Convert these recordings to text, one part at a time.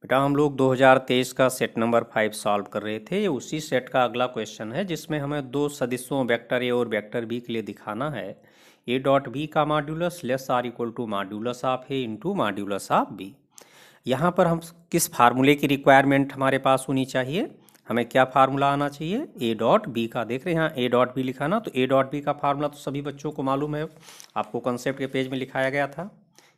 बेटा हम लोग 2023 का सेट नंबर 5 सॉल्व कर रहे थे। ये उसी सेट का अगला क्वेश्चन है जिसमें हमें दो सदिशों वेक्टर ए और वेक्टर बी के लिए दिखाना है ए डॉट बी का modulus less or equal to modulus of A into modulus of B. यहाँ पर हम किस फार्मूले की रिक्वायरमेंट हमारे पास होनी चाहिए, हमें क्या फार्मूला आना चाहिए, ए डॉट बी का। देख रहे हैं यहाँ ए डॉट बी लिखा ना, तो ए डॉट बी का फार्मूला तो सभी बच्चों को मालूम है, आपको कंसेप्ट के पेज में लिखाया गया था।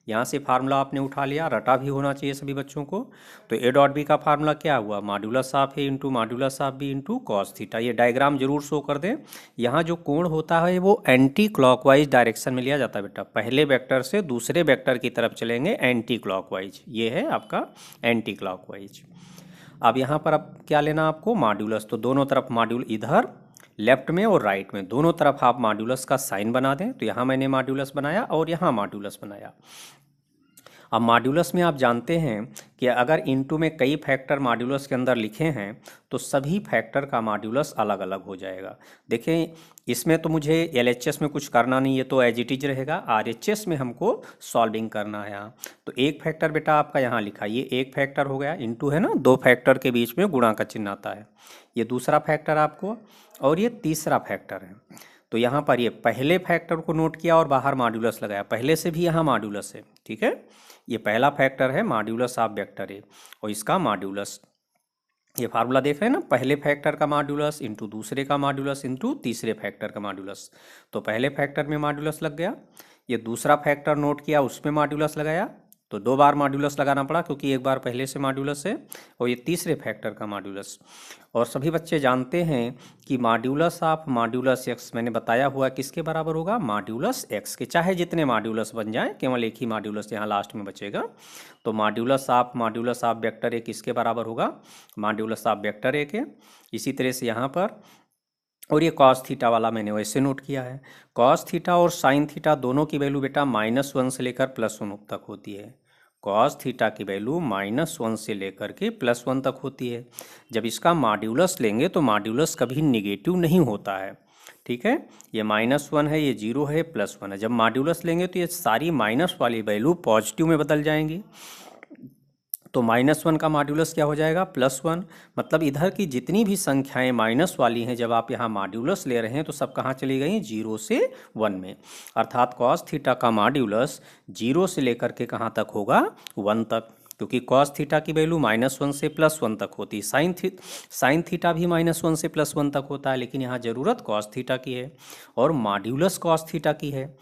यहाँ से फार्मूला आपने उठा लिया, रटा भी होना चाहिए सभी बच्चों को। तो ए डॉट बी का फार्मूला क्या हुआ, modulus of A into modulus of B into cos theta. ये डायग्राम जरूर शो कर दें। यहाँ जो कोण होता है वो एंटी क्लॉकवाइज डायरेक्शन में लिया जाता है बेटा। पहले वेक्टर से दूसरे वेक्टर की तरफ चलेंगे एंटी क्लॉकवाइज, ये है आपका एंटी क्लॉकवाइज। अब यहाँ पर अब क्या लेना आपको, मॉड्यूलस। तो दोनों तरफ मॉड्यूल, इधर लेफ्ट में और राइट में दोनों तरफ आप मॉड्यूलस का साइन बना दें। तो यहाँ मैंने मॉड्यूलस बनाया और यहाँ मॉड्यूलस बनाया। अब मॉड्यूलस में आप जानते हैं कि अगर इनटू में कई फैक्टर मॉड्यूलस के अंदर लिखे हैं तो सभी फैक्टर का मॉड्यूलस अलग अलग हो जाएगा। देखें इसमें तो मुझे एलएचएस में कुछ करना नहीं है, तो एज इट इज रहेगा। आरएचएस में हमको सॉल्विंग करना है यहाँ। तो एक फैक्टर बेटा आपका यहाँ लिखा, ये एक फैक्टर हो गया, इनटू है ना, दो फैक्टर के बीच में गुणा का चिन्ह आता है। ये दूसरा फैक्टर आपको, और ये तीसरा फैक्टर है। तो यहाँ पर ये पहले फैक्टर को नोट किया और बाहर मॉड्यूलस लगाया, पहले से भी यहाँ मॉड्यूलस है, ठीक है। ये पहला फैक्टर है मॉड्यूलस ऑफ वेक्टर ए और इसका मॉड्यूलस। ये फार्मूला देख रहे हैं ना, पहले फैक्टर का मॉड्यूलस इंटू दूसरे का मॉड्यूलस इंटू तीसरे फैक्टर का मॉड्यूलस। तो पहले फैक्टर में मॉड्यूलस लग गया, ये दूसरा फैक्टर नोट किया उसमें मॉड्यूलस लगाया, तो दो बार मॉड्यूलस लगाना पड़ा क्योंकि एक बार पहले से मॉड्यूलस है, और ये तीसरे फैक्टर का मॉड्यूलस। और सभी बच्चे जानते हैं कि मॉड्यूलस ऑफ मॉड्यूलस एक्स मैंने बताया हुआ किसके बराबर होगा, मॉड्यूलस एक्स के। चाहे जितने मॉड्यूलस बन जाए, केवल एक ही मॉड्यूलस यहाँ लास्ट में बचेगा। तो मॉड्यूलस ऑफ वेक्टर ए किसके बराबर होगा, मॉड्यूलस ऑफ वेक्टर ए के। इसी तरह से यहाँ पर, और ये कॉस थीटा वाला मैंने वैसे नोट किया है। कॉस थीटा और साइन थीटा दोनों की वैल्यू बेटा -1 से लेकर +1 तक होती है। कॉस थीटा की वैल्यू -1 से लेकर के +1 तक होती है। जब इसका मॉड्यूलस लेंगे तो मॉड्यूलस कभी निगेटिव नहीं होता है, ठीक है। ये -1 है, ये 0 है, +1 है। जब मॉड्यूलस लेंगे तो ये सारी माइनस वाली वैल्यू पॉजिटिव में बदल जाएंगी। तो -1 का मॉड्यूलस क्या हो जाएगा, +1। मतलब इधर की जितनी भी संख्याएं माइनस वाली हैं, जब आप यहाँ मॉड्यूलस ले रहे हैं तो सब कहाँ चली गई, 0 से 1 में। अर्थात कॉस थीटा का मॉड्यूलस 0 से लेकर के कहाँ तक होगा, 1 तक, क्योंकि कॉस थीटा की वैल्यू -1 से +1 तक होती है। साइन थीटा भी -1 से +1 तक होता है, लेकिन यहाँ ज़रूरत कॉस थीटा की है और मॉड्यूलस कॉस थीटा की है।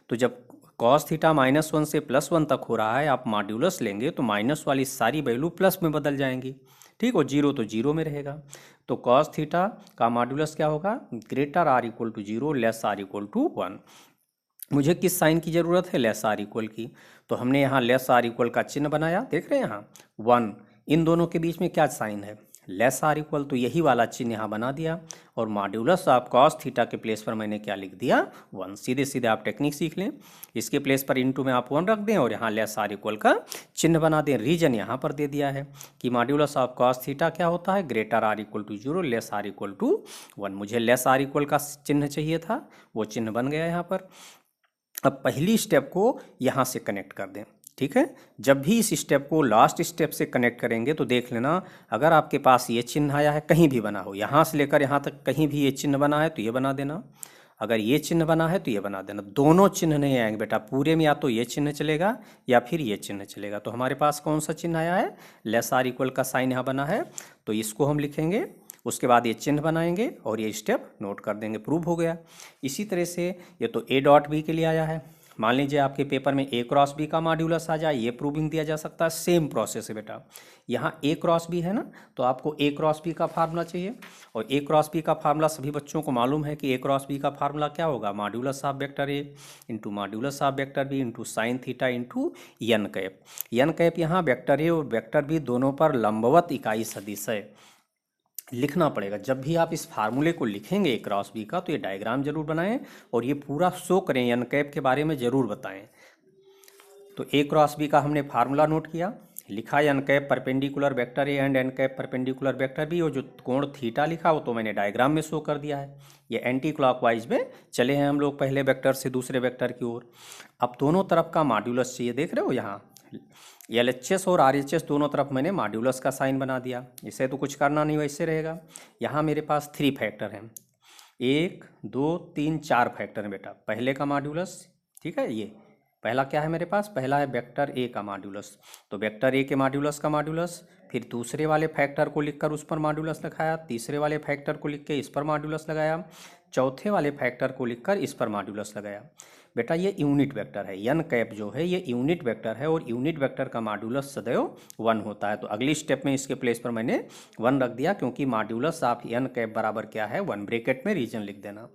तो जब कॉस थीटा -1 से +1 तक हो रहा है, आप मॉड्यूलस लेंगे तो माइनस वाली सारी वैल्यू प्लस में बदल जाएंगी, ठीक। और 0 तो 0 में रहेगा। तो कॉस थीटा का मॉड्यूलस क्या होगा, greater or equal to 0 less or equal to 1। मुझे किस साइन की ज़रूरत है, लेस आर इक्वल की। तो हमने यहाँ लेस आर इक्वल का चिन्ह बनाया, देख रहे हैं यहाँ 1। इन दोनों के बीच में क्या साइन है, लेस आर इक्वल, तो यही वाला चिन्ह यहाँ बना दिया। और मॉड्यूलस ऑफ कॉस थीटा के प्लेस पर मैंने क्या लिख दिया, 1। सीधे सीधे आप टेक्निक सीख लें, इसके प्लेस पर इनटू में आप 1 रख दें और यहाँ लेस आर इक्वल का चिन्ह बना दें। रीजन यहाँ पर दे दिया है कि मॉड्यूलस ऑफ कॉस थीटा क्या होता है, greater or equal to 0 less or equal to 1। मुझे लेस आर इक्वल का चिन्ह चाहिए था, वो चिन्ह बन गया यहाँ पर। अब पहली स्टेप को यहाँ से कनेक्ट कर दें, ठीक है। जब भी इस स्टेप को लास्ट स्टेप से कनेक्ट करेंगे तो देख लेना, अगर आपके पास ये चिन्ह आया है, कहीं भी बना हो, यहाँ से लेकर यहाँ तक कहीं भी ये चिन्ह बना है तो ये बना देना। अगर ये चिन्ह बना है तो ये बना देना। दोनों चिन्ह नहीं आएंगे बेटा पूरे में, या तो ये चिन्ह चलेगा या फिर ये चिन्ह चलेगा। तो हमारे पास कौन सा चिन्ह आया है, लेस आर इक्वल का साइन यहाँ बना है, तो इसको हम लिखेंगे, उसके बाद ये चिन्ह बनाएंगे और ये स्टेप नोट कर देंगे, प्रूव हो गया। इसी तरह से ये तो ए डॉट बी के लिए आया है। मान लीजिए आपके पेपर में ए क्रॉस बी का मॉड्यूलस आ जाए, ये प्रूविंग दिया जा सकता है। सेम प्रोसेस है बेटा, यहाँ ए क्रॉस बी है ना, तो आपको ए क्रॉस बी का फार्मूला चाहिए। और ए क्रॉस बी का फार्मूला सभी बच्चों को मालूम है कि ए क्रॉस बी का फार्मूला क्या होगा, modulus of vector A into modulus of vector B into sine theta into N cap. N cap यहाँ वेक्टर ए और वेक्टर बी दोनों पर लंबवत इकाई सदिश है, लिखना पड़ेगा। जब भी आप इस फार्मूले को लिखेंगे ए क्रॉस बी का, तो ये डायग्राम जरूर बनाएं और ये पूरा शो करें, एन कैप के बारे में ज़रूर बताएं। तो ए क्रॉस बी का हमने फार्मूला नोट किया, लिखा N cap perpendicular vector A and N cap perpendicular vector B. और जो कोण थीटा लिखा वो तो मैंने डायग्राम में शो कर दिया है। ये एंटी क्लॉकवाइज में चले हैं हम लोग, पहले वेक्टर से दूसरे वेक्टर की ओर। अब दोनों तरफ का मॉड्यूलस चाहिए, देख रहे हो यहाँ LHS और RHS दोनों तरफ मैंने मॉड्यूलस का साइन बना दिया। इसे तो कुछ करना नहीं, वैसे रहेगा। यहाँ मेरे पास 3 फैक्टर हैं, 1 2 3 4 फैक्टर हैं बेटा। पहले का मॉड्यूलस, ठीक है, ये पहला क्या है मेरे पास, पहला है वेक्टर ए का मॉड्यूलस। तो वेक्टर ए के मॉड्यूलस का मॉड्यूलस, फिर दूसरे वाले फैक्टर को लिखकर उस पर मॉड्यूलस लगाया, तीसरे वाले फैक्टर को लिख के इस पर मॉड्यूलस लगाया, चौथे वाले फैक्टर को लिखकर इस पर मॉड्यूलस लगाया। बेटा ये यूनिट वेक्टर है, एन कैप जो है ये यूनिट वेक्टर है, और यूनिट वेक्टर का मॉड्यूलस सदैव 1 होता है। तो अगली स्टेप में इसके प्लेस पर मैंने 1 रख दिया, क्योंकि मॉड्यूलस ऑफ एन कैप बराबर क्या है, 1। ब्रैकेट में रीजन लिख देना,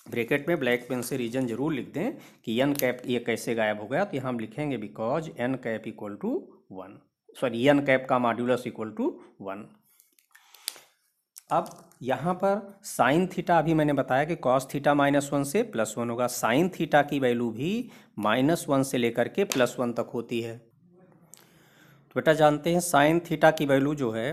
ब्रैकेट में ब्लैक पेन से रीजन जरूर लिख दें कि एन कैप ये कैसे गायब हो गया। तो यहाँ हम लिखेंगे because N cap equal to 1, sorry N cap का मॉड्यूलस इक्वल टू 1। अब यहाँ पर साइन थीटा अभी मैंने बताया कि कॉस थीटा -1 से +1 होगा। साइन थीटा की वैल्यू भी -1 से लेकर के +1 तक होती है। तो बेटा जानते हैं साइन थीटा की वैल्यू जो है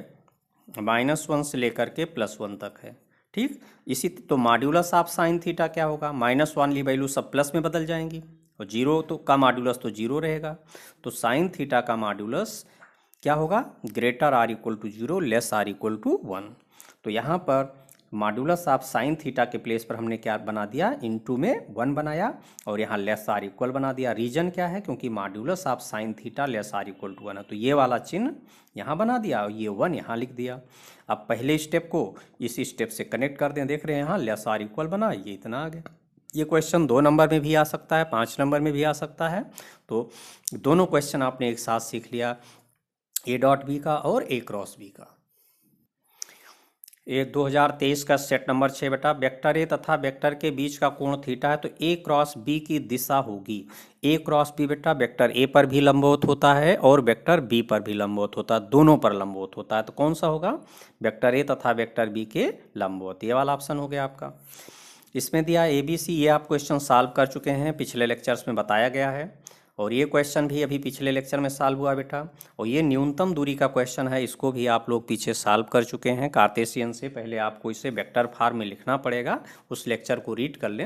-1 से लेकर के +1 तक है, ठीक। इसी तो मॉड्यूलस ऑफ साइन थीटा क्या होगा, -1 वाली वैल्यू सब प्लस में बदल जाएंगी, और 0 तो का मॉड्यूलस तो 0 रहेगा। तो साइन थीटा का मॉड्यूलस क्या होगा, greater or equal to 0 less or equal to 1। तो यहाँ पर मॉड्यूलस ऑफ साइन थीटा के प्लेस पर हमने क्या बना दिया, इनटू में 1 बनाया, और यहाँ लेस आर इक्वल बना दिया। रीजन क्या है, क्योंकि modulus of sine theta less or equal to 1 है, तो ये वाला चिन्ह यहाँ बना दिया और ये 1 यहाँ लिख दिया। अब पहले स्टेप को इसी स्टेप से कनेक्ट कर दें, देख रहे हैं यहाँ लेस आर इक्वल बना, ये इतना आ गया। ये क्वेश्चन 2 नंबर में भी आ सकता है, 5 नंबर में भी आ सकता है। तो दोनों क्वेश्चन आपने एक साथ सीख लिया, A.B का और A×B का। ये 2023 का सेट नंबर 6 बेटा, वेक्टर ए तथा वेक्टर के बीच का कोण थीटा है, तो A×B की दिशा होगी। A×B बेटा वेक्टर ए पर भी लंबवत होता है और वेक्टर बी पर भी लंबवत होता है, दोनों पर लंबवत होता है। तो कौन सा होगा, वेक्टर ए तथा वेक्टर बी के लंबवत, ये वाला ऑप्शन हो गया आपका। इसमें दिया ABC, ये आप क्वेश्चन सॉल्व कर चुके हैं, पिछले लेक्चर्स में बताया गया है, और ये क्वेश्चन भी अभी पिछले लेक्चर में सॉल्व हुआ बेटा। और ये न्यूनतम दूरी का क्वेश्चन है, इसको भी आप लोग पीछे सॉल्व कर चुके हैं कार्टेशियन से। पहले आपको इसे वेक्टर फॉर्म में लिखना पड़ेगा, उस लेक्चर को रीड कर लें।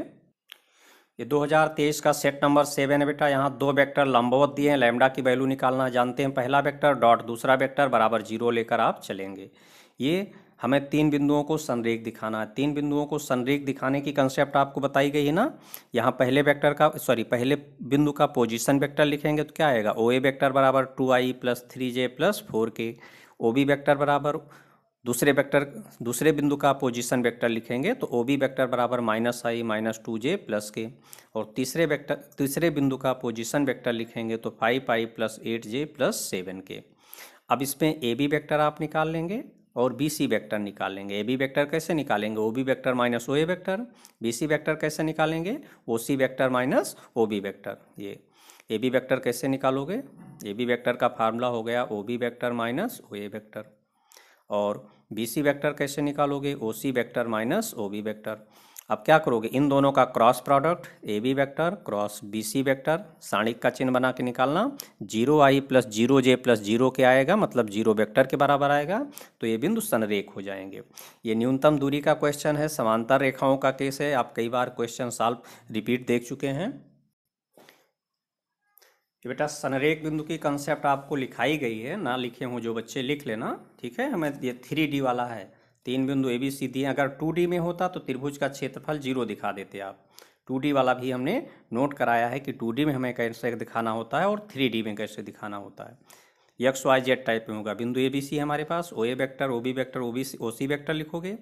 ये 2023 का सेट नंबर 7 है बेटा। यहाँ 2 वेक्टर लंबवत दिए हैं, लैम्डा की वैल्यू निकालना जानते हैं। पहला वेक्टर डॉट दूसरा वेक्टर बराबर 0 लेकर आप चलेंगे। ये हमें 3 बिंदुओं को संरेख दिखाना है। 3 बिंदुओं को संरेख दिखाने की कंसेप्ट आपको बताई गई है ना। यहाँ पहले वेक्टर का पहले बिंदु का पोजीशन वेक्टर लिखेंगे तो क्या आएगा, OA वेक्टर बराबर 2i + 3j + 4k। OB vector बराबर दूसरे बिंदु का पोजीशन वेक्टर लिखेंगे तो OB वेक्टर बराबर -i - 2j + k। और तीसरे बिंदु का पोजीशन वेक्टर लिखेंगे तो 5i + 8j + 7k। अब इसमें AB वेक्टर आप निकाल लेंगे और BC वेक्टर निकाल लेंगे। AB वेक्टर कैसे निकालेंगे, OB vector - OA vector. BC vector कैसे निकालेंगे, OC वेक्टर - OB वेक्टर। ये AB वेक्टर कैसे निकालोगे, AB वेक्टर का फार्मूला हो गया OB वेक्टर - OA वेक्टर। और BC वेक्टर कैसे निकालोगे, OC वेक्टर - OB वेक्टर। अब क्या करोगे, इन दोनों का cross product AB vector cross BC vector, साणिक का चिन्ह बना के निकालना। 0i + 0j + 0k आएगा, मतलब 0 वेक्टर के बराबर आएगा, तो ये बिंदु संरेख हो जाएंगे। ये न्यूनतम दूरी का क्वेश्चन है, समांतर रेखाओं का केस है। आप कई बार क्वेश्चन सॉल्व रिपीट देख चुके हैं। बेटा संरेख बिंदु की कंसेप्ट आपको लिखाई गई है, ना लिखे हों जो बच्चे लिख लेना, ठीक है। हमें ये 3D वाला है, 3 बिंदु ABC दिए। अगर 2D में होता तो त्रिभुज का क्षेत्रफल 0 दिखा देते आप। 2D वाला भी हमने नोट कराया है कि 2D में हमें कैसे दिखाना होता है और 3D में कैसे दिखाना होता है। XYZ टाइप में होगा। बिंदु ABC है हमारे पास, OA vector OB vector OC vector लिखोगे,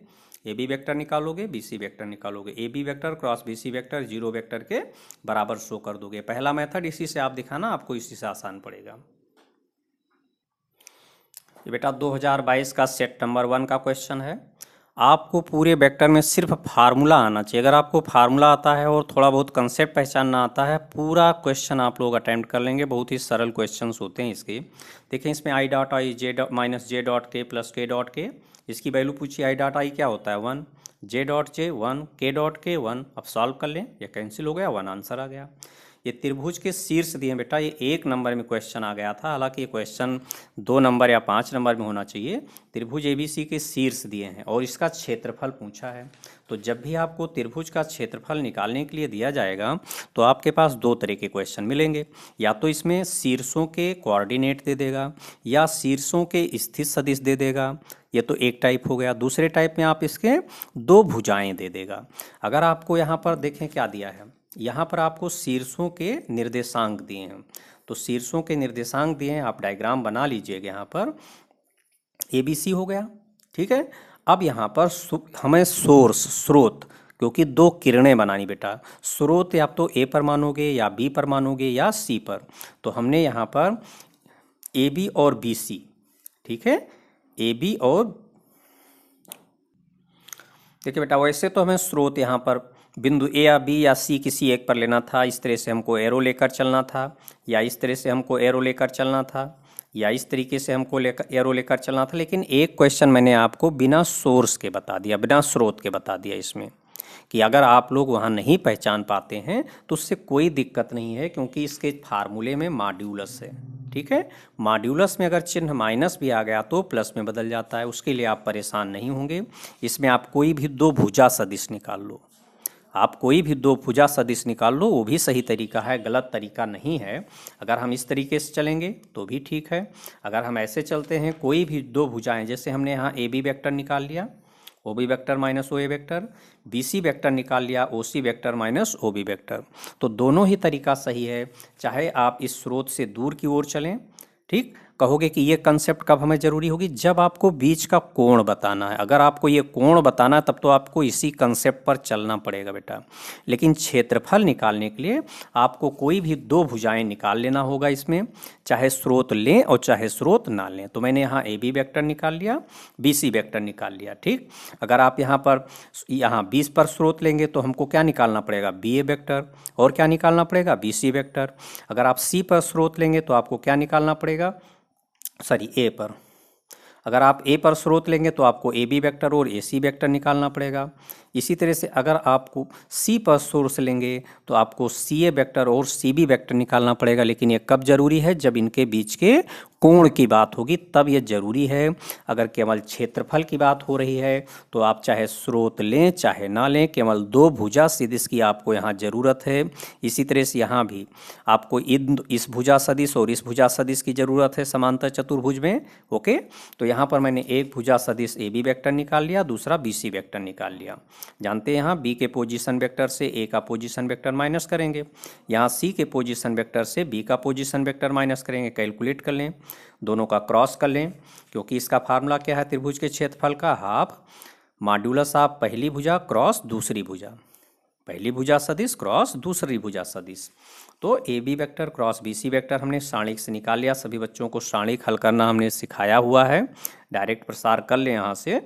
AB वेक्टर निकालोगे, BC वेक्टर निकालोगे। AB vector cross BC vector 0 vector के बराबर शो कर दोगे। पहला मेथड इसी से आप दिखाना, आपको इसी से आसान पड़ेगा। ये बेटा 2022 का सेट नंबर 1 का क्वेश्चन है। आपको पूरे वेक्टर में सिर्फ फार्मूला आना चाहिए। अगर आपको फार्मूला आता है और थोड़ा बहुत कंसेप्ट पहचानना आता है, पूरा क्वेश्चन आप लोग अटेम्प्ट कर लेंगे। बहुत ही सरल क्वेश्चंस होते हैं इसके। देखें इसमें i dot i -j dot k + k dot k, इसकी वैल्यू पूछी। i डॉट i क्या होता है 1, j dot j 1, k dot k 1। अब सॉल्व कर लें, ये कैंसिल हो गया, 1 आंसर आ गया। ये त्रिभुज के शीर्ष दिए बेटा, ये 1 नंबर में क्वेश्चन आ गया था, हालांकि ये क्वेश्चन 2 नंबर या 5 नंबर में होना चाहिए। त्रिभुज ABC के शीर्ष दिए हैं और इसका क्षेत्रफल पूछा है। तो जब भी आपको त्रिभुज का क्षेत्रफल निकालने के लिए दिया जाएगा तो आपके पास दो तरह के क्वेश्चन मिलेंगे। या तो इसमें शीर्षों के कोऑर्डिनेट दे देगा या शीर्षों के स्थित सदिश दे देगा, ये तो एक टाइप हो गया। दूसरे टाइप में आप इसके दो भुजाएं दे देगा। अगर आपको यहाँ पर देखें क्या दिया है, यहाँ पर आपको शीर्षों के निर्देशांक दिए हैं। तो शीर्षों के निर्देशांक दिए हैं, आप डायग्राम बना लीजिएगा। यहाँ पर ABC हो गया, ठीक है। अब यहाँ पर हमें सोर्स स्रोत, क्योंकि दो किरणें बनानी बेटा, स्रोत या तो A पर मानोगे या B पर मानोगे या C पर। तो हमने यहाँ पर AB और BC, ठीक है, AB और देखिए बेटा, वैसे तो हमें स्रोत यहाँ पर बिंदु A या B या C किसी एक पर लेना था। इस तरह से हमको एरो लेकर चलना था, या इस तरह से हमको एरो लेकर चलना था, या इस तरीके से हमको एरो लेकर चलना था। लेकिन एक क्वेश्चन मैंने आपको बिना सोर्स के बता दिया, बिना स्रोत के बता दिया इसमें, कि अगर आप लोग वहाँ नहीं पहचान पाते हैं तो उससे कोई दिक्कत नहीं है, क्योंकि इसके फार्मूले में मॉड्यूलस है, ठीक है। मॉड्यूलस में अगर चिन्ह माइनस भी आ गया तो प्लस में बदल जाता है, उसके लिए आप परेशान नहीं होंगे। इसमें आप कोई भी दो भुजा सदिश निकाल लो, आप कोई भी दो भुजा सदिश निकाल लो, वो भी सही तरीका है, गलत तरीका नहीं है। अगर हम इस तरीके से चलेंगे तो भी ठीक है। अगर हम ऐसे चलते हैं, कोई भी दो भुजाएं, जैसे हमने यहाँ AB वेक्टर निकाल लिया, OB vector minus OA vector, BC vector निकाल लिया, OC vector minus OB vector, तो दोनों ही तरीका सही है। चाहे आप इस स्रोत से दूर की ओर चलें, ठीक। कहोगे कि ये कंसेप्ट कब हमें ज़रूरी होगी, जब आपको बीच का कोण बताना है। अगर आपको ये कोण बताना है तब तो आपको इसी कंसेप्ट पर चलना पड़ेगा बेटा। लेकिन क्षेत्रफल निकालने के लिए आपको कोई भी दो भुजाएं निकाल लेना होगा इसमें, चाहे स्रोत लें और चाहे स्रोत ना लें। तो मैंने यहाँ AB वेक्टर निकाल लिया, BC वेक्टर निकाल लिया, ठीक। अगर आप यहाँ 20 पर स्रोत लेंगे तो हमको क्या निकालना पड़ेगा, BA वेक्टर, और क्या निकालना पड़ेगा, BC वेक्टर। अगर आप C पर स्रोत लेंगे तो आपको क्या निकालना पड़ेगा, A पर। अगर आप A पर स्रोत लेंगे तो आपको AB वेक्टर और AC वेक्टर निकालना पड़ेगा। इसी तरह से अगर आपको C पर सोर्स लेंगे तो आपको CA वेक्टर और CB वेक्टर निकालना पड़ेगा। लेकिन ये कब जरूरी है, जब इनके बीच के कोण की बात होगी तब ये जरूरी है। अगर केवल क्षेत्रफल की बात हो रही है तो आप चाहे स्रोत लें चाहे ना लें, केवल दो भुजा सदिश की आपको यहाँ ज़रूरत है। इसी तरह से यहाँ भी आपको इस भुजा सदिश और इस भुजा सदिश की ज़रूरत है समांतर चतुर्भुज में, ओके। तो यहाँ पर मैंने एक भुजा सदिश AB वेक्टर निकाल लिया, दूसरा BC वेक्टर निकाल लिया। जानते हैं यहाँ B के पोजीशन वेक्टर से A का पोजीशन वेक्टर माइनस करेंगे, यहाँ C के पोजीशन वेक्टर से B का पोजीशन वेक्टर माइनस करेंगे। कैलकुलेट कर लें, दोनों का क्रॉस कर लें, क्योंकि इसका फार्मूला क्या है त्रिभुज के क्षेत्रफल का, हाफ मॉड्यूलस ऑफ पहली भुजा क्रॉस दूसरी भुजा, पहली भुजा सदिश क्रॉस दूसरी भुजा सदिश। तो AB vector cross BC vector हमने सारणिक से निकाल लिया। सभी बच्चों को सारणिक हल करना हमने सिखाया हुआ है, डायरेक्ट प्रसार कर लें यहाँ से,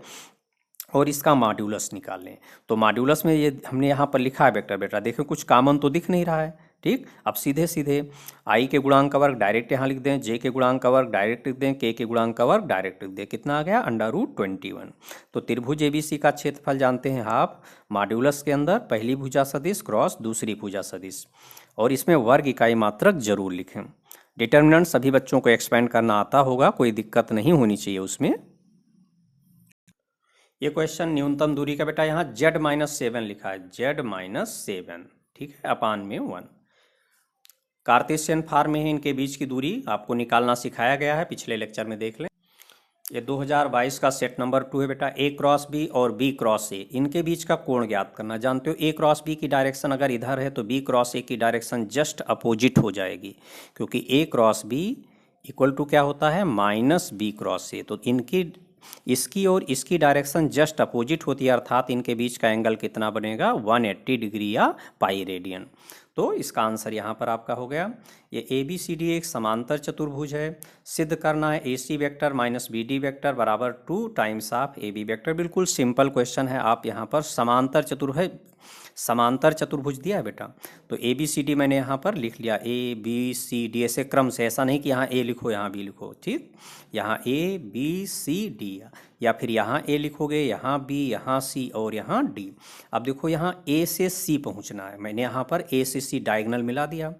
और इसका मॉड्यूलस निकाल लें। तो मॉड्यूलस में ये हमने यहाँ पर लिखा है वेक्टर बेटा, देखो कुछ कॉमन तो दिख नहीं रहा है, ठीक। अब सीधे सीधे I के गुणांक का वर्ग डायरेक्ट यहाँ लिख दें, J के गुणांक का वर्ग डायरेक्ट लिख दें, K के गुणांक का वर्ग डायरेक्ट लिख दें। कितना आ गया, √21। तो त्रिभुज ABC का क्षेत्रफल जानते हैं हाफ, मॉड्यूलस के अंदर पहली भुजा सदिश क्रॉस दूसरी भुजा सदिश, और इसमें वर्ग इकाई मात्रक जरूर लिखें। डिटर्मिनेंट सभी बच्चों को एक्सपेंड करना आता होगा, कोई दिक्कत नहीं होनी चाहिए उसमें। ये क्वेश्चन न्यूनतम दूरी का बेटा यहाँ Z-7 लिखा है, Z-7, ठीक है, अपान में 1। कार्टेशियन फॉर्म में है, इनके बीच की दूरी आपको निकालना सिखाया गया है, पिछले लेक्चर में देख लें। ये 2022 का सेट नंबर 2 है बेटा। A क्रॉस B और B क्रॉस A, इनके बीच का कोण ज्ञात करना। जानते हो A क्रॉस B की डायरेक्शन अगर इधर है तो B क्रॉस A की डायरेक्शन जस्ट अपोजिट हो जाएगी, क्योंकि A cross B equal to क्या होता है, -B क्रॉस A। तो इसकी और इसकी डायरेक्शन जस्ट अपोजिट होती है, अर्थात इनके बीच का एंगल कितना बनेगा, 180 डिग्री या पाई रेडियन। तो इसका आंसर यहाँ पर आपका हो गया। ये ABCD एक समांतर चतुर्भुज है, सिद्ध करना है AC vector minus BD vector बराबर 2 टाइम्स ऑफ AB वेक्टर। बिल्कुल सिंपल क्वेश्चन है। आप यहाँ पर समांतर चतुर्भुज दिया है बेटा, तो ABCD मैंने यहाँ पर लिख लिया, ABCD ऐसे क्रम से, ऐसा नहीं कि यहाँ A लिखो यहाँ B लिखो, ठीक। यहाँ ABCD या फिर यहाँ A लिखोगे, यहाँ B, यहाँ C और यहाँ D। अब देखो यहाँ A से C पहुँचना है, मैंने यहाँ पर A से C डायगोनल मिला दिया।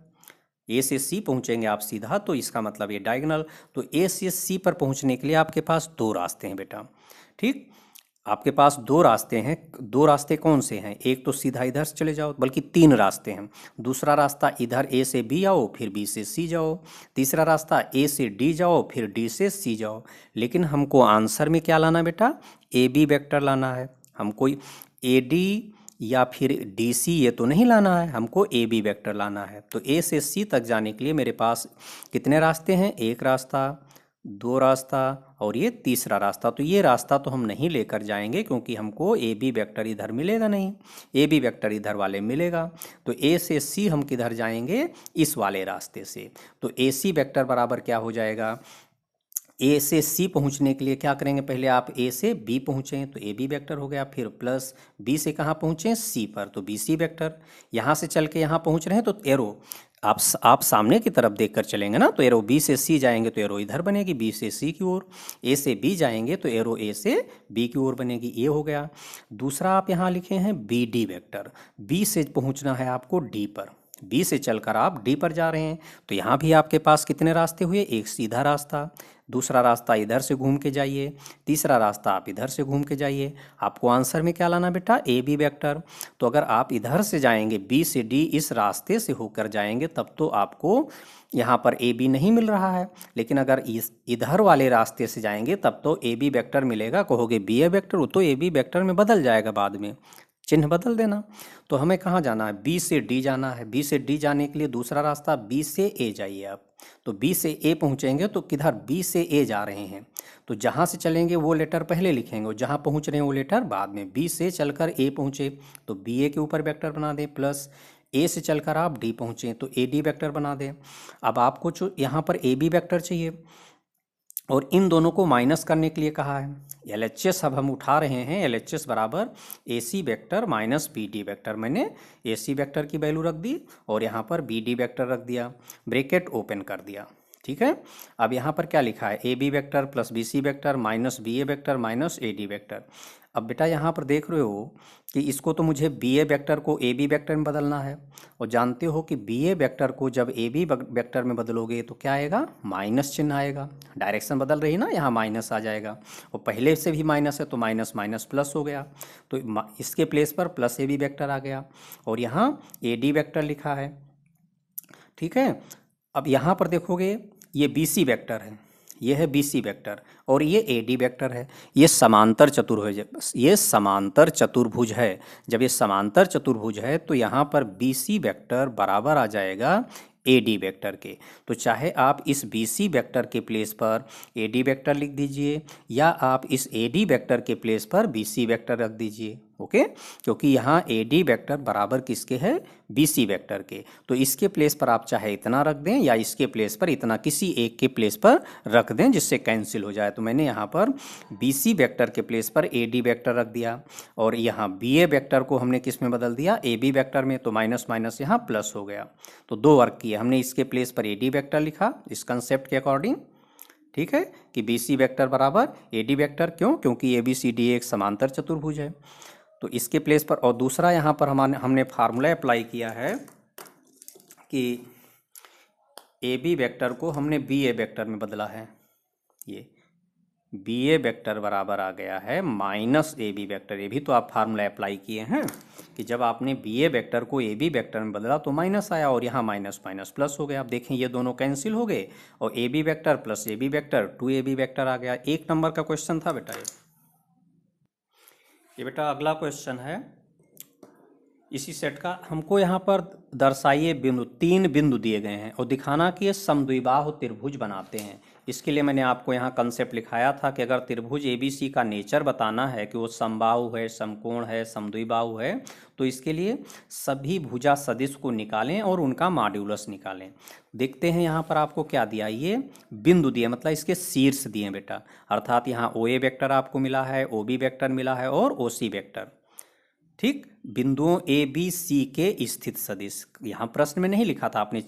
A से C पहुँचेंगे आप सीधा, तो इसका मतलब ये डायगोनल। तो A से C पर पहुँचने के लिए आपके पास दो रास्ते हैं बेटा, ठीक। आपके पास दो रास्ते हैं। दो रास्ते कौन से हैं? एक तो सीधा इधर से चले जाओ, बल्कि तीन रास्ते हैं। दूसरा रास्ता इधर ए से बी आओ, फिर बी से सी जाओ। तीसरा रास्ता ए से डी जाओ, फिर डी से सी जाओ। लेकिन हमको आंसर में क्या लाना बेटा? ए बी वेक्टर लाना है। हमको ए डी या फिर डी सी ये तो नहीं लाना है, हमको ए बी वेक्टर लाना है। तो ए से सी तक जाने के लिए मेरे पास कितने रास्ते हैं? एक रास्ता, दो रास्ता और ये तीसरा रास्ता। तो ये रास्ता तो हम नहीं लेकर जाएंगे क्योंकि हमको ए बी वेक्टर इधर मिलेगा नहीं, ए बी वेक्टर इधर वाले मिलेगा। तो ए से सी हम किधर जाएंगे? इस वाले रास्ते से। तो ए सी वेक्टर बराबर क्या हो जाएगा? ए से सी पहुंचने के लिए क्या करेंगे? पहले आप ए से बी पहुँचें तो ए बी वेक्टर हो गया, फिर प्लस बी से कहाँ पहुँचें? सी पर, तो बी सी वेक्टर। यहाँ से चल के यहाँ पहुँच रहे हैं तो एरो आप सामने की तरफ देखकर चलेंगे ना, तो एरो बी से सी जाएंगे तो एरो इधर बनेगी बी से सी की ओर। ए से बी जाएंगे तो एरो ए से बी की ओर बनेगी। ये हो गया। दूसरा आप यहाँ लिखे हैं बी डी वेक्टर। बी से पहुँचना है आपको डी पर, बी से चलकर आप डी पर जा रहे हैं। तो यहाँ भी आपके पास कितने रास्ते हुए? एक सीधा रास्ता, दूसरा रास्ता इधर से घूम के जाइए, तीसरा रास्ता आप इधर से घूम के जाइए। आपको आंसर में क्या लाना बेटा? A B vector. तो अगर आप इधर से जाएंगे बी से डी, इस रास्ते से होकर जाएंगे, तब तो आपको यहाँ पर ए बी नहीं मिल रहा है। लेकिन अगर इधर वाले रास्ते से जाएंगे तब तो ए बी वेक्टर मिलेगा। कहोगे बी ए वेक्टर, वो तो ए बी वेक्टर में बदल जाएगा, बाद में चिन्ह बदल देना। तो हमें कहाँ जाना है? बी से डी जाना है। बी से डी जाने के लिए दूसरा रास्ता बी से ए जाइए आप। तो बी से ए पहुँचेंगे तो किधर? बी से ए जा रहे हैं, तो जहाँ से चलेंगे वो लेटर पहले लिखेंगे और जहाँ पहुँच रहे हैं वो लेटर बाद में। बी से चलकर ए पहुँचे तो बी ए के ऊपर वेक्टर बना दें, प्लस ए से चलकर आप डी पहुँचे तो ए डी वेक्टर बना दें। अब आपको जो यहाँ पर ए बी वेक्टर चाहिए और इन दोनों को माइनस करने के लिए कहा है। एल एच एस अब हम उठा रहे हैं। एल एच एस बराबर A C vector minus B D vector. मैंने ए सी वेक्टर की वैल्यू रख दी और यहाँ पर बी डी वेक्टर रख दिया, ब्रैकेट ओपन कर दिया। ठीक है। अब यहाँ पर क्या लिखा है? A B vector plus B C vector minus B A vector minus A D vector. अब बेटा यहाँ पर देख रहे हो कि इसको तो मुझे बी ए वेक्टर को ए बी वेक्टर में बदलना है, और जानते हो कि बी ए वेक्टर को जब ए बी वेक्टर में बदलोगे तो क्या आएगा? माइनस चिन्ह आएगा। डायरेक्शन बदल रही ना, यहाँ माइनस आ जाएगा, और पहले से भी माइनस है तो माइनस माइनस प्लस हो गया। तो इसके प्लेस पर प्लस ए बी वेक्टर आ गया और यहाँ ए डी वेक्टर लिखा है। ठीक है। अब यहाँ पर देखोगे ये बी सी वेक्टर है, ये है बी सी वेक्टर और ये ए डी वेक्टर है। ये समांतर चतुर्भुज है, ये समांतर चतुर्भुज है। जब ये समांतर चतुर्भुज है तो यहाँ पर बी सी वेक्टर बराबर आ जाएगा ए डी वेक्टर के। तो चाहे आप इस बी सी वेक्टर के प्लेस पर ए डी वेक्टर लिख दीजिए या आप इस ए डी वेक्टर के प्लेस पर बी सी वेक्टर रख दीजिए। ओके, क्योंकि यहाँ ए डी वेक्टर बराबर किसके है? बी सी वेक्टर के। तो इसके प्लेस पर आप चाहे इतना रख दें या इसके प्लेस पर इतना, किसी एक के प्लेस पर रख दें जिससे कैंसिल हो जाए। तो मैंने यहाँ पर बी सी वेक्टर के प्लेस पर ए डी वेक्टर रख दिया और यहाँ बी ए वेक्टर को हमने किस में बदल दिया? ए बी वेक्टर में। तो माइनस माइनस यहाँ प्लस हो गया। तो दो वर्क किए हमने, इसके प्लेस पर ए डी वेक्टर लिखा इस कंसेप्ट के अकॉर्डिंग। ठीक है कि बी सी वेक्टर बराबर ए डी वेक्टर। क्यों? क्योंकि ए बी सी डी एक समांतर चतुर्भुज है। तो इसके प्लेस पर, और दूसरा यहाँ पर हमने फार्मूला अप्लाई किया है कि ए बी वेक्टर को हमने बी ए वेक्टर में बदला है। ये बी ए वेक्टर बराबर आ गया है माइनस ए बी वेक्टर। ये भी तो आप फार्मूला अप्लाई किए हैं कि जब आपने बी ए वेक्टर को ए बी वेक्टर में बदला तो माइनस आया और यहाँ माइनस माइनस प्लस हो गया। आप देखें ये दोनों कैंसिल हो गए और A B vector plus A B vector 2 A B vector आ गया। 1 नंबर का क्वेश्चन था बेटा ये बेटा अगला क्वेश्चन है इसी सेट का। हमको यहाँ पर दर्शाइए बिंदु, 3 बिंदु दिए गए हैं और दिखाना कि ये समद्विबाहु त्रिभुज बनाते हैं। इसके लिए मैंने आपको यहाँ कंसेप्ट लिखाया था कि अगर त्रिभुज ABC का नेचर बताना है कि वो समबाहु है, समकोण है, समद्विबाहु है, तो इसके लिए सभी भुजा सदिश को निकालें और उनका मॉड्यूलस निकालें। देखते हैं यहाँ पर आपको क्या दिया, ये बिंदु दिए मतलब इसके शीर्ष दिए बेटा, अर्थात यहाँ OA वेक्टर आपको मिला है, OB वेक्टर मिला है और OC वेक्टर। ठीक, बिंदुओं ए बी सी के स्थित सदिश। यहाँ प्रश्न में नहीं लिखा था, आपने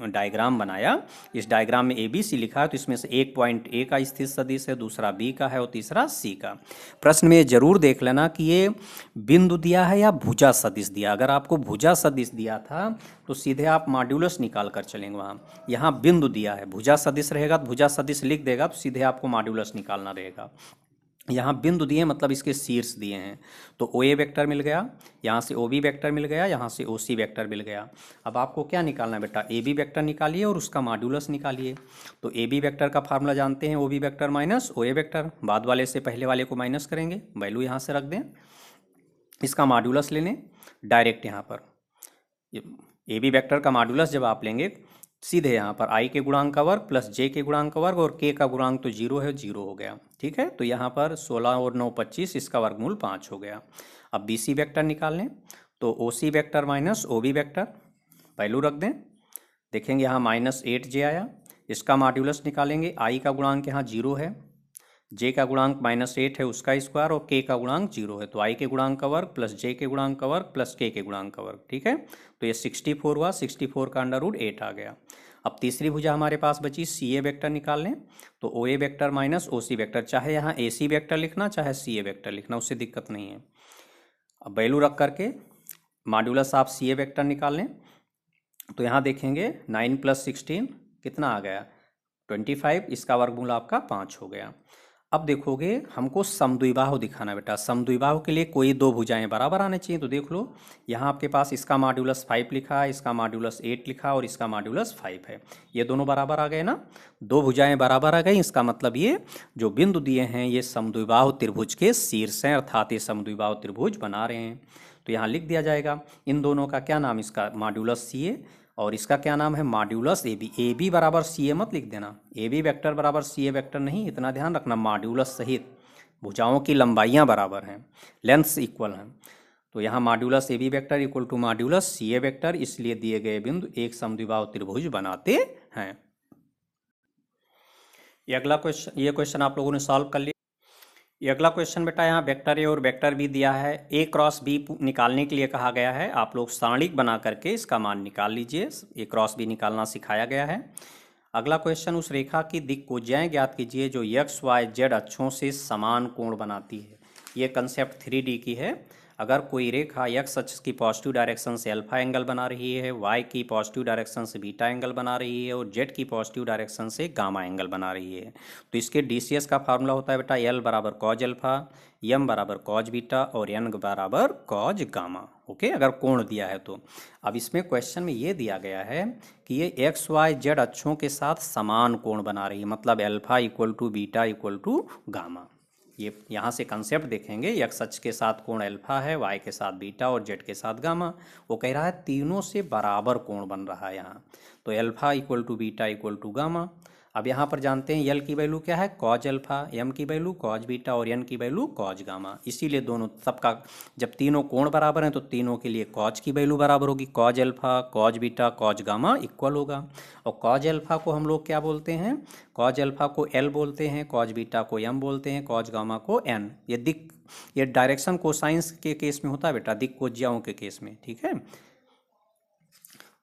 डायग्राम बनाया, इस डायग्राम में ए बी सी लिखा है, तो इसमें से एक पॉइंट ए का स्थित सदिश है, दूसरा बी का है और तीसरा सी का। प्रश्न में जरूर देख लेना कि ये बिंदु दिया है या भुजा सदिश दिया। अगर आपको भुजा सदिश दिया था तो सीधे आप मॉड्यूलस निकाल कर चलेंगे वहाँ। यहाँ बिंदु दिया है, भुजा सदिश रहेगा तो भुजा सदिश लिख देगा तो सीधे आपको मॉड्यूलस निकालना रहेगा। यहाँ बिंदु दिए मतलब इसके शीर्ष दिए हैं। तो ओ ए वेक्टर मिल गया, यहाँ से ओ बी वेक्टर मिल गया, यहाँ से ओ सी वेक्टर मिल गया। अब आपको क्या निकालना है बेटा, ए बी वेक्टर निकालिए और उसका मॉड्यूलस निकालिए। तो ए बी वेक्टर का फार्मूला जानते हैं, ओ बी वेक्टर माइनस ओ ए वेक्टर, बाद वाले से पहले वाले को माइनस करेंगे, वैल्यू यहाँ से रख दें, इसका मॉड्यूलस ले लें डायरेक्ट यहाँ पर। ए बी वेक्टर का मॉड्यूलस जब आप लेंगे सीधे यहाँ पर आई के गुणांक का वर्ग प्लस जे के गुणांक का वर्ग, और के का गुणांक तो जीरो है, जीरो हो गया। ठीक है, तो यहाँ पर 16 और 9 25, इसका वर्गमूल 5 हो गया। अब बी सी वेक्टर निकाल लें, तो O C vector minus O B vector, value रख दें, देखेंगे यहाँ -8 जे आया। इसका मॉड्यूलस निकालेंगे, आई का गुणांक यहाँ जीरो है, जे का गुणांक -8 है उसका स्क्वायर, और के का गुणांक जीरो है, तो आई के गुणांक का वर्ग प्लस जे के गुणांक का वर्ग प्लस के गुणांक का वर्ग। ठीक है, तो ये 64 हुआ, 64 का √8 आ गया। अब तीसरी भुजा हमारे पास बची, सी ए वेक्टर निकाल लें, तो ओ ए वेक्टर माइनस ओ सी वेक्टर, चाहे यहाँ ए सी वेक्टर लिखना चाहे सी ए वेक्टर लिखना, उससे दिक्कत नहीं है। अब वैल्यू रख करके मॉड्यूलस आप सी ए वेक्टर निकाल लें, तो यहाँ देखेंगे 9 + 16 कितना आ गया, 25, इसका वर्गमूल आपका 5 हो गया। अब देखोगे हमको समद्विबाहु दिखाना बेटा, समद्विबाहु के लिए कोई दो भुजाएं बराबर आने चाहिए। तो देख लो यहाँ आपके पास इसका मॉड्यूलस 5 लिखा है, इसका मॉड्यूलस 8 लिखा और इसका मॉड्यूलस 5 है, ये दोनों बराबर आ गए ना, दो भुजाएं बराबर आ गई। इसका मतलब ये जो बिंदु दिए हैं ये समद्विबाहु त्रिभुज के शीर्ष हैं, अर्थात ये समद्विबाहु त्रिभुज बना रहे हैं। तो यहाँ लिख दिया जाएगा इन दोनों का क्या नाम, इसका मॉड्यूलस सी ए और इसका क्या नाम है modulus A B. A B बराबर सी ए मत लिख देना, ए बी वेक्टर बराबर सी ए वेक्टर नहीं, इतना ध्यान रखना, मॉड्यूलस सहित भुजाओं की लंबाइयाँ बराबर हैं, लेंथ्स इक्वल हैं। तो यहाँ modulus A B vector equal to modulus C A vector, इसलिए दिए गए बिंदु एक समद्विबाहु त्रिभुज बनाते हैं। ये अगला क्वेश्चन, ये क्वेश्चन आप लोगों ने सॉल्व कर लिया। ये अगला क्वेश्चन बेटा यहाँ वेक्टर ए और वेक्टर बी दिया है, ए क्रॉस बी निकालने के लिए कहा गया है। आप लोग सारणिक बना करके इसका मान निकाल लीजिए, ए क्रॉस बी निकालना सिखाया गया है। अगला क्वेश्चन, उस रेखा की दिक्कोज्याएं ज्ञात कीजिए जो एक्स वाई जेड अक्षों से समान कोण बनाती है। ये कंसेप्ट 3D की है। अगर कोई रेखा एक्स अक्ष की पॉजिटिव डायरेक्शन से अल्फा एंगल बना रही है, वाई की पॉजिटिव डायरेक्शन से बीटा एंगल बना रही है और जेड की पॉजिटिव डायरेक्शन से गामा एंगल बना रही है, तो इसके DCS का फार्मूला होता है बेटा L बराबर कॉज अल्फा, M बराबर कॉज बीटा और N बराबर कॉज गामा। ओके, अगर कोण दिया है तो। अब इसमें क्वेश्चन में ये दिया गया है कि ये एक्स वाई जेड अक्षों के साथ समान कोण बना रही है, मतलब alpha equal to beta equal to gamma. ये यहाँ से कंसेप्ट देखेंगे, एक्स अक्ष के साथ कोण अल्फा है, वाई के साथ बीटा और जेड के साथ गामा। वो कह रहा है तीनों से बराबर कोण बन रहा है यहाँ, तो alpha equal to beta equal to gamma. अब यहाँ पर जानते हैं एल की वैल्यू क्या है, कॉज अल्फा, एम की वैल्यू कॉज बीटा और एन की वैल्यू कॉज गामा। इसीलिए दोनों सबका जब तीनों कोण बराबर हैं तो तीनों के लिए कॉज की वैल्यू बराबर होगी, cause alpha cos beta cause gamma equal होगा। और कॉज अल्फा को हम लोग क्या बोलते हैं, कॉज अल्फा को एल बोलते हैं, कॉज बीटा को एम बोलते हैं, कॉज गामा को एन। ये डायरेक्शन कोसाइंस के केस में होता है बेटा, दिक्कोज्याओं के केस में। ठीक है,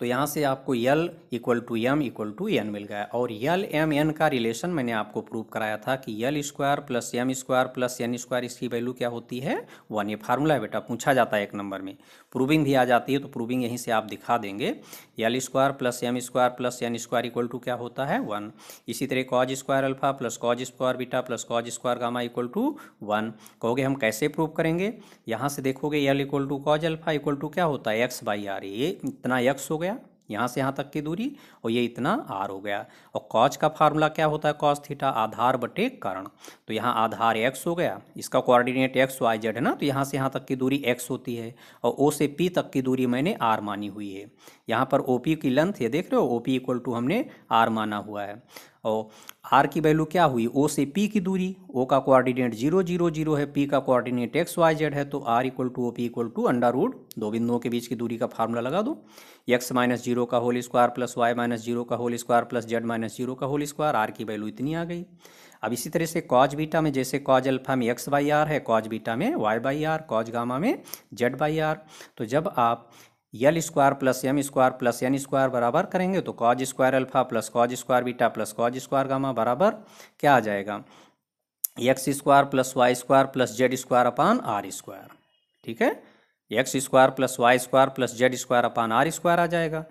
तो यहाँ से आपको L equal to M equal to N मिल गया। और L M N का रिलेशन मैंने आपको प्रूव कराया था कि L square plus M square plus N square, इसकी वैल्यू क्या होती है 1। ये फार्मूला है बेटा, पूछा जाता है 1 नंबर में, प्रूविंग भी आ जाती है, तो प्रूविंग यहीं से आप दिखा देंगे। L square plus M square plus N square equal to क्या होता है 1। इसी तरह cos square alpha plus cos square beta plus cos square gamma equal to 1। कहोगे हम कैसे प्रूव करेंगे, यहाँ से देखोगे L equal to cos alpha equal to क्या होता है x/r। ये इतना x हो गया यहाँ से यहाँ तक की दूरी, और ये इतना r हो गया। और कॉज का फार्मूला क्या होता है, कॉस थीटा आधार बटे कर्ण। तो यहाँ आधार x हो गया, इसका कोऑर्डिनेट x y z है ना, तो यहाँ से यहाँ तक की दूरी x होती है, और O से P तक की दूरी मैंने r मानी हुई है। यहाँ पर OP की लेंथ ये देख रहे हो, OP इक्वल टू हमने r माना हुआ है। और r की वैल्यू क्या हुई, O से P की दूरी, O का कोऑर्डिनेट 0 0 0 है, P का कोऑर्डिनेट x y z है, तो r equal to OP equal to √ दो बिंदुओं के बीच की दूरी का फार्मूला लगा दो, x माइनस 0 का whole square plus y minus 0 का whole square plus z minus 0 का होल स्क्वायर, r की वैल्यू इतनी आ गई। अब इसी तरह से कॉज बीटा में जैसे कॉज अल्फा में x/r है, कॉज बीटा में y/r, कॉज गामा में z/r। तो जब आप L square plus M square plus N square बराबर करेंगे तो cos square alpha plus cos square beta plus cos square gamma बराबर क्या आ जाएगा, X square plus Y square plus Z square upon R square. ठीक है, X square plus Y square plus Z square upon R square आ जाएगा।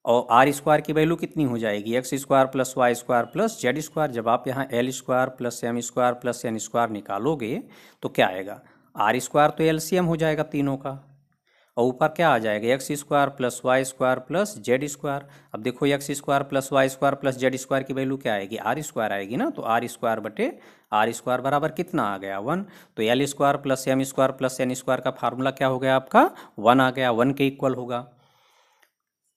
और R square की वैल्यू कितनी हो जाएगी, X square plus Y square plus Z square. जब आप यहाँ L square plus M square plus N square निकालोगे तो क्या आएगा, आर स्क्वायर तो एलसीएम हो जाएगा तीनों का, और ऊपर क्या आ जाएगा, X square plus Y square plus Z square. अब देखो X square plus Y square plus Z square की वैल्यू क्या आएगी, आर स्क्वायर आएगी ना, तो आर स्क्वायर बटे आर स्क्वायर बराबर कितना आ गया, 1। तो L square plus M square plus N square का फार्मूला क्या हो गया आपका, 1 आ गया, 1 के इक्वल होगा।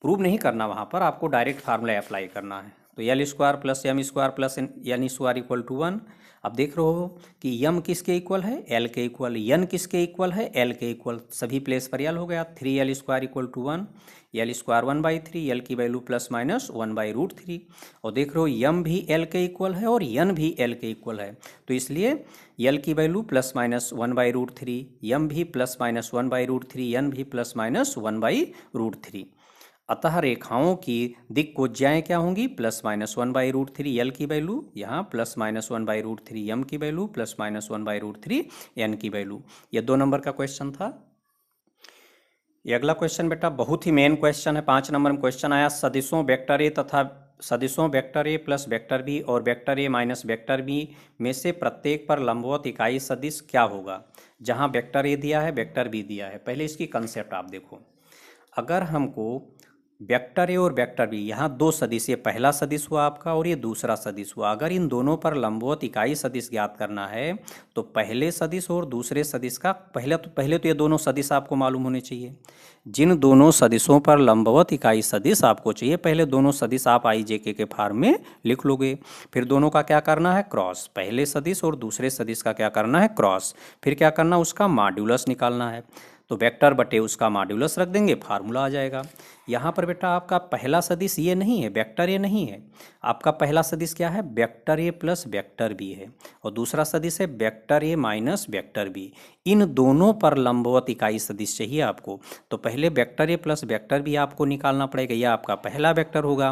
प्रूव नहीं करना, वहाँ पर आपको डायरेक्ट फार्मूला अप्लाई करना है। तो L square plus M square plus N square equal to 1। अब देख रहे हो कि यम किसके इक्वल है, एल के इक्वल, एन किसके इक्वल है, एल के इक्वल, सभी प्लेस पर एल हो गया। 3 L square equal to 1, L square 1/3, L की वैल्यू प्लस माइनस 1/√3। और देख रहे हो यम भी एल के इक्वल है और एन भी एल के इक्वल है, तो इसलिए एल की वैल्यू प्लस माइनस 1/√3, यम भी प्लस माइनस 1/√3, एन भी प्लस माइनस 1/√3। अतः रेखाओं की दिक्कोज्याएं क्या होंगी, प्लस माइनस 1/√3 एल की वैल्यू, यहाँ प्लस माइनस 1/√3 एम की वैल्यू, प्लस माइनस 1/√3 एन की वैल्यू। ये 2 नंबर का क्वेश्चन था। ये अगला क्वेश्चन बेटा बहुत ही मेन क्वेश्चन है, 5 नंबर में क्वेश्चन आया, सदिशों वेक्टर ए तथा सदिशों vector A plus vector B और vector A minus vector B में से प्रत्येक पर लंबवत इकाई सदिश क्या होगा। जहाँ वेक्टर ए दिया है, वेक्टर बी दिया है। पहले इसकी कंसेप्ट आप देखो, अगर हमको वेक्टर ए और वेक्टर बी, यहाँ 2 सदिश, ये पहला सदिश हुआ आपका और ये दूसरा सदिश हुआ, अगर इन दोनों पर लंबवत इकाई सदिश ज्ञात करना है तो पहले सदिश और दूसरे सदिश का पहले तो ये दोनों सदिश आपको मालूम होने चाहिए। जिन दोनों सदिशों पर लंबवत इकाई सदिश आपको चाहिए, पहले दोनों सदिश आप आई जे के फार्म में लिख लोगे। फिर दोनों का क्या करना है, क्रॉस, पहले सदिश और दूसरे सदिश का क्या करना है, क्रॉस। फिर क्या करना, उसका मॉड्यूलस निकालना है, तो वेक्टर बटे उसका मॉड्यूलस रख देंगे, फार्मूला आ जाएगा। यहाँ पर बेटा आपका पहला सदिश ये नहीं है, वेक्टर ए नहीं है, आपका पहला सदिश क्या है, vector A plus vector B है, और दूसरा सदिश है vector A minus vector B. इन दोनों पर लंबवत इकाई सदिश चाहिए आपको, तो पहले vector A plus vector B आपको निकालना पड़ेगा, यह आपका पहला वेक्टर होगा।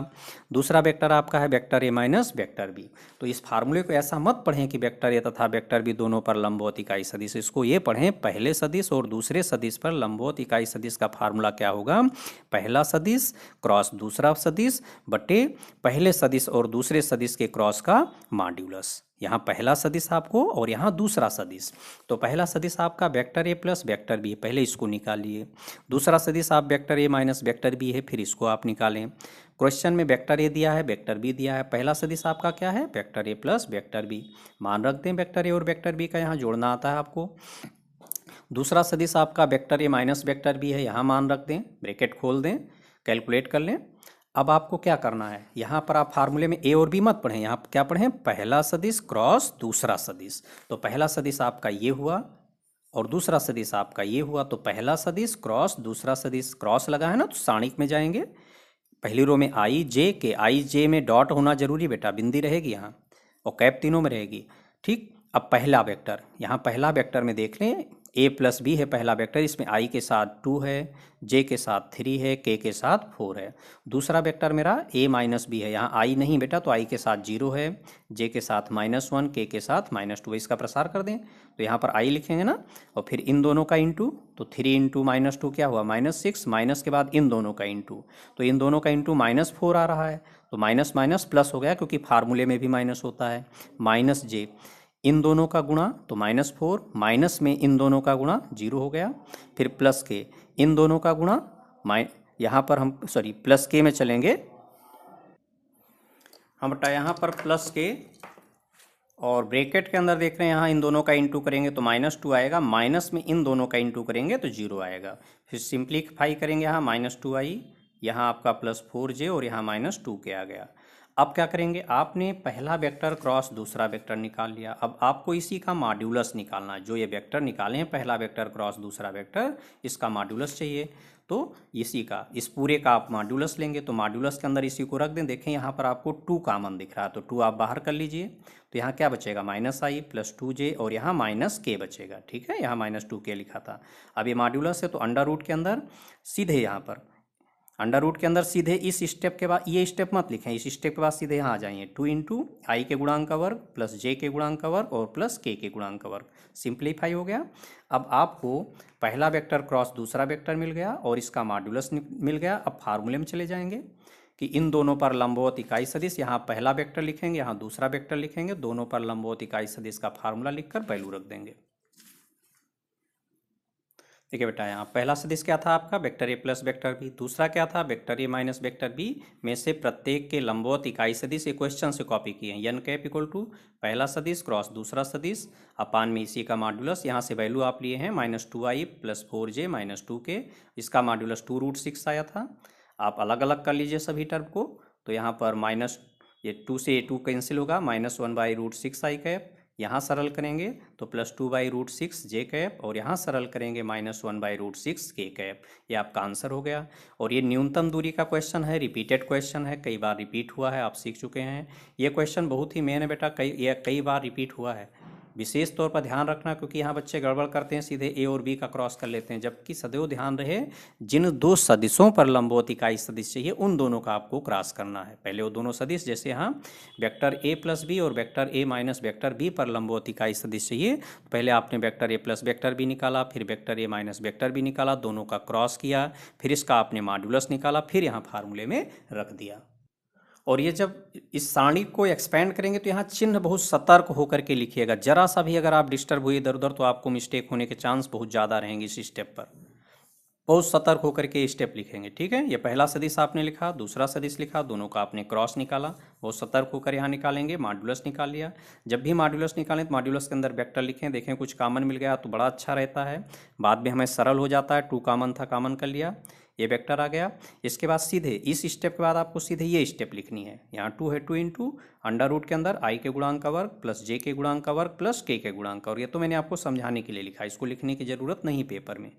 दूसरा वेक्टर आपका है vector A minus vector B. तो इस फार्मूले को ऐसा मत पढ़ें कि वेक्टर ए तथा वेक्टर बी दोनों पर लंबवत इकाई सदिश, इसको ये पढ़ें पहले सदिश और दूसरे सदिश पर लंबवत इकाई सदिश का फार्मूला क्या होगा, पहला सदिश क्रॉस दूसरा सदिश बटे पहले सदिश और दूसरे सदिश के क्रॉस का मॉड्यूलस। यहाँ पहला सदिश आपको और यहाँ दूसरा सदिश, तो पहला सदिश आपका vector A plus vector B है, पहले इसको निकालिए। दूसरा सदिश आप vector A minus vector B है, फिर इसको आप निकालें। क्वेश्चन में वेक्टर ए दिया है, वेक्टर बी दिया है, पहला सदिश आपका क्या है, vector A plus vector B, मान रख दें वेक्टर ए और वेक्टर बी का, यहाँ जोड़ना आता है आपको। दूसरा सदिश आपका vector A minus vector B है, यहाँ मान रख दें, ब्रैकेट खोल दें, कैलकुलेट कर लें। अब आपको क्या करना है, यहाँ पर आप फार्मूले में ए और बी मत पढ़ें, यहाँ क्या पढ़ें, पहला सदिश क्रॉस दूसरा सदिश। तो पहला सदिश आपका ये हुआ और दूसरा सदिश आपका ये हुआ, तो पहला सदिश क्रॉस दूसरा सदिश, क्रॉस लगा है ना तो सारणिक में जाएंगे, पहली रो में आई जे के, आई जे में डॉट होना जरूरी बेटा, बिंदी रहेगी यहाँ और कैप तीनों में रहेगी। ठीक, अब पहला वेक्टर, यहाँ पहला वेक्टर में देख लें, ए प्लस बी है पहला वेक्टर, इसमें आई के साथ 2 है, जे के साथ 3 है, के साथ 4 है। दूसरा वेक्टर मेरा ए माइनस बी है, यहाँ आई नहीं बेटा, तो आई के साथ 0 है, जे के साथ -1, के साथ -2, इसका प्रसार कर दें, तो यहाँ पर आई लिखेंगे ना, और फिर इन दोनों का इंटू, तो 3 × -2 क्या हुआ, -6, माइनस के बाद इन दोनों का इंटू, तो इन दोनों का इंटू -4 आ रहा है, तो माइनस माइनस प्लस हो गया, क्योंकि फार्मूले में भी माइनस होता है, माइनस जे, इन दोनों का गुणा तो -4, माइनस में इन दोनों का गुणा 0 हो गया, फिर प्लस के इन दोनों का गुणा, यहाँ पर हम प्लस के में चलेंगे हम बेटा, यहाँ पर प्लस के और ब्रैकेट के अंदर देख रहे हैं, यहाँ इन दोनों का इंटू करेंगे तो -2 आएगा, माइनस में इन दोनों का इंटू करेंगे तो 0 आएगा। फिर सिंप्लीफाई करेंगे, यहाँ -2 आई, यहाँ आपका +4j और यहाँ -2k आ गया। अब क्या करेंगे, आपने पहला वेक्टर क्रॉस दूसरा वेक्टर निकाल लिया, अब आपको इसी का मॉड्यूलस निकालना है, जो ये वेक्टर निकाले हैं पहला वेक्टर क्रॉस दूसरा वेक्टर, इसका मॉड्यूलस चाहिए, तो इसी का, इस पूरे का आप मॉड्यूलस लेंगे, तो मॉड्यूलस के अंदर इसी को रख दें। देखें यहाँ पर आपको 2 कॉमन दिख रहा है, तो 2 आप बाहर कर लीजिए, तो यहाँ क्या बचेगा, -i + 2j और यहाँ -k बचेगा। ठीक है, यहाँ -2k लिखा था। अब ये मॉड्यूलस है तो अंडर रूट के अंदर सीधे यहाँ पर अंडर रूट के अंदर सीधे इस स्टेप के बाद, ये स्टेप मत लिखें, इस स्टेप के बाद सीधे यहाँ आ जाइए, 2 इंटू आई के गुणांक का वर्ग प्लस जे के गुणांक का वर्ग और प्लस के गुणांक का वर्ग, सिंप्लीफाई हो गया। अब आपको पहला वेक्टर क्रॉस दूसरा वेक्टर मिल गया और इसका मॉड्यूलस मिल गया। अब फार्मूले में चले जाएंगे कि इन दोनों पर लंबवत इकाई सदिश, यहाँ पहला वेक्टर लिखेंगे, यहाँ दूसरा वेक्टर लिखेंगे, दोनों पर लंबवत इकाई सदिश का फार्मूला लिखकर वैल्यू रख देंगे। देखिए बेटा, यहाँ पहला सदिश क्या था आपका, vector A plus vector B. दूसरा क्या था, vector A minus vector B में से प्रत्येक के लंबवत इकाई सदिश। ये क्वेश्चन से कॉपी किए हैं। एन कैप इक्वल टू पहला सदिश क्रॉस दूसरा सदिश अपान में इसी का मॉड्यूलस। यहाँ से वैल्यू आप लिए हैं -2i plus 4j minus 2k, इसका मॉड्यूलस 2√6 आया था। आप अलग अलग कर लीजिए सभी टर्म को, तो यहाँ पर माइनस ये 2 से 2 कैंसिल होगा, -1/√6 आई कैप। यहाँ सरल करेंगे तो +2/√6 जे कैप और यहाँ सरल करेंगे -1/√6 के कैप। ये आपका आंसर हो गया। और ये न्यूनतम दूरी का क्वेश्चन है, रिपीटेड क्वेश्चन है, कई बार रिपीट हुआ है, आप सीख चुके हैं। ये क्वेश्चन बहुत ही मेन है बेटा, कई बार रिपीट हुआ है। विशेष तौर पर ध्यान रखना, क्योंकि यहाँ बच्चे गड़बड़ करते हैं, सीधे ए और बी का क्रॉस कर लेते हैं, जबकि सदैव ध्यान रहे जिन दो सदिशों पर लंबवत इकाई सदिश चाहिए उन दोनों का आपको क्रॉस करना है। पहले वो दोनों सदिश, जैसे यहाँ वेक्टर ए प्लस बी और vector A minus vector B पर लंबवत इकाई सदिश चाहिए, तो पहले आपने vector A plus vector B निकाला, फिर vector A minus vector B निकाला, दोनों का क्रॉस किया, फिर इसका आपने मॉड्यूलस निकाला, फिर यहाँ फार्मूले में रख दिया। और ये जब इस सारणी को एक्सपेंड करेंगे तो यहाँ चिन्ह बहुत सतर्क होकर के लिखिएगा। जरा सा भी अगर आप डिस्टर्ब हुए इधर उधर तो आपको मिस्टेक होने के चांस बहुत ज़्यादा रहेंगे। इस स्टेप पर बहुत सतर्क होकर के स्टेप लिखेंगे, ठीक है। ये पहला सदिश आपने लिखा, दूसरा सदिश लिखा, दोनों का आपने क्रॉस निकाला, बहुत सतर्क होकर यहाँ निकालेंगे। मॉड्यूलस निकाल लिया। जब भी मॉड्यूलस निकालें तो मॉड्यूलस के अंदर वेक्टर लिखें, देखें कुछ कॉमन मिल गया तो बड़ा अच्छा रहता है, बाद में हमें सरल हो जाता है। 2 कॉमन था, कॉमन कर लिया, ये वेक्टर आ गया। इसके बाद सीधे इस स्टेप के बाद आपको सीधे ये स्टेप लिखनी है। यहाँ 2 है, 2 इंटू अंडर रूट के अंदर आई के गुणांक का वर्ग प्लस जे के गुणांक का वर्ग प्लस के गुणांक का वर्ग। ये तो मैंने आपको समझाने के लिए लिखा, इसको लिखने की ज़रूरत नहीं पेपर में।